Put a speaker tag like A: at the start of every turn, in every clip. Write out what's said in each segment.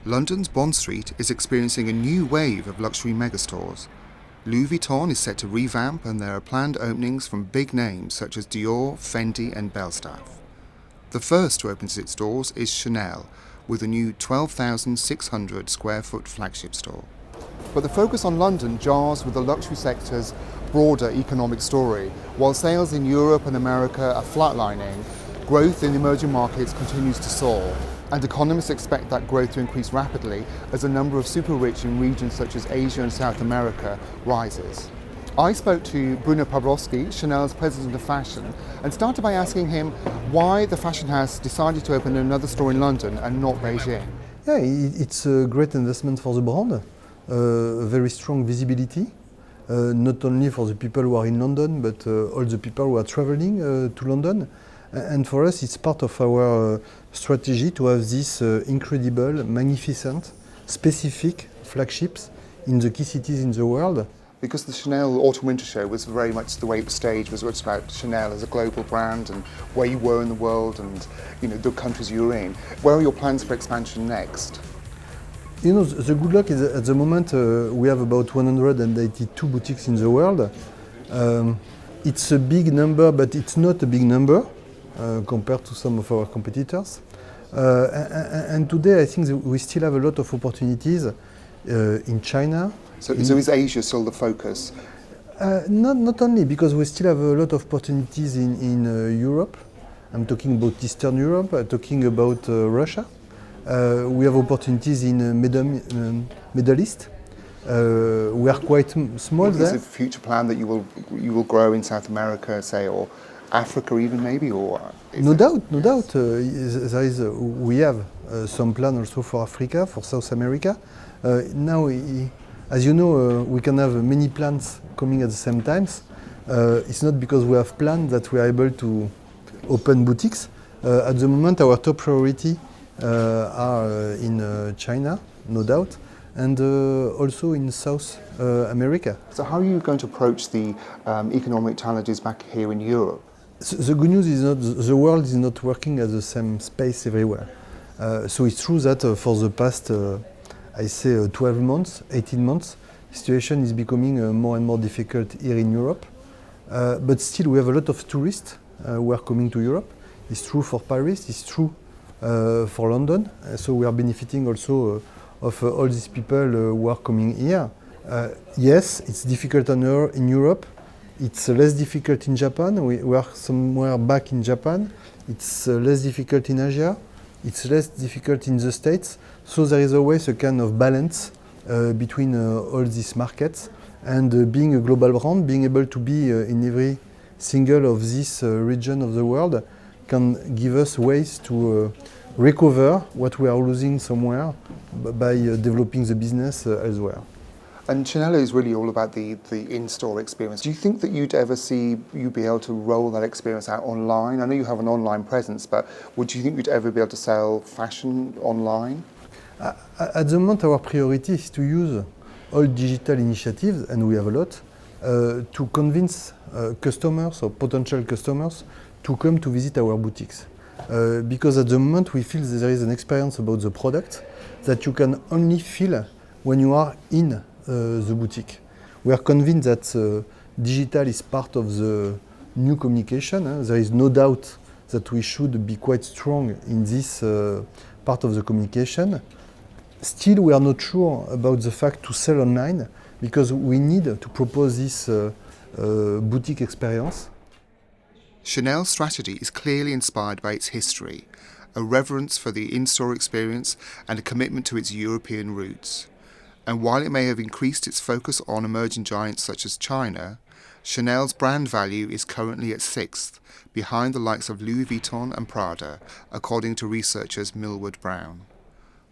A: London's Bond Street is experiencing a new wave of luxury megastores. Louis Vuitton is set to revamp, and there are planned openings from big names such as Dior, Fendi and Belstaff. The first to open its doors is Chanel, with a new 12,600 square foot flagship store. But the focus on London jars with the luxury sector's broader economic story. While sales in Europe and America are flatlining, growth in emerging markets continues to soar, and economists expect that growth to increase rapidly as the number of super-rich in regions such as Asia and South America rises. I spoke to Bruno Pavlovsky, Chanel's president of fashion, and started by asking him why the fashion house decided to open another store in London and not Beijing.
B: Yeah, it's a great investment for the brand, very strong visibility, not only for the people who are in London, but all the people who are traveling to London. And for us, it's part of our strategy to have these incredible, magnificent, specific flagships in the key cities in the world.
A: Because the Chanel Autumn-Winter Show was very much the way it was staged, was about Chanel as a global brand and where you were in the world and the countries you were in. Where are your plans for expansion next?
B: You know, the good luck is at the moment we have about 182 boutiques in the world. It's a big number, but it's not a big number compared to some of our competitors. And today I think that we still have a lot of opportunities in China.
A: So is Asia still the focus?
B: Not only, because we still have a lot of opportunities in Europe. I'm talking about Eastern Europe, I'm talking about Russia. We have opportunities in Middle East. We are quite small there.
A: Is it a future plan that you will grow in South America, say, or Africa even maybe? Or
B: no doubt. We have some plan also for Africa, for South America. Now, as you know, we can have many plans coming at the same time. It's not because we have plans that we are able to open boutiques. At the moment, our top priority are in China, no doubt, and also in South America.
A: So how are you going to approach the economic challenges back here in Europe?
B: The good news is the world is not working at the same space everywhere. So it's true that for the past, I say 12 months, 18 months, the situation is becoming more and more difficult here in Europe. But still we have a lot of tourists who are coming to Europe. It's true for Paris, it's true for London. So we are benefiting also of all these people who are coming here. Yes, it's difficult in Europe. It's less difficult in Japan. We are somewhere back in Japan. It's less difficult in Asia. It's less difficult in the States. So there is always a kind of balance between all these markets. And being a global brand, being able to be in every single of this region of the world can give us ways to recover what we are losing somewhere by developing the business elsewhere.
A: And Chanel is really all about the in-store experience. Do you think that you'd ever see you be able to roll that experience out online? I know you have an online presence, but would you think you'd ever be able to sell fashion online?
B: At the moment, our priority is to use all digital initiatives, and we have a lot, to convince customers or potential customers to come to visit our boutiques. Because at the moment we feel that there is an experience about the product that you can only feel when you are in the boutique. We are convinced that digital is part of the new communication. There is no doubt that we should be quite strong in this part of the communication. Still, we are not sure about the fact to sell online because we need to propose this boutique experience.
A: Chanel's strategy is clearly inspired by its history, a reverence for the in-store experience and a commitment to its European roots. And while it may have increased its focus on emerging giants such as China, Chanel's brand value is currently at sixth, behind the likes of Louis Vuitton and Prada, according to researchers Millward Brown.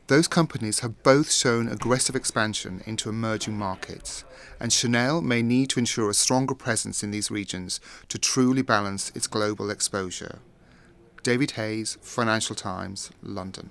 A: Those companies have both shown aggressive expansion into emerging markets, and Chanel may need to ensure a stronger presence in these regions to truly balance its global exposure. David Hayes, Financial Times, London.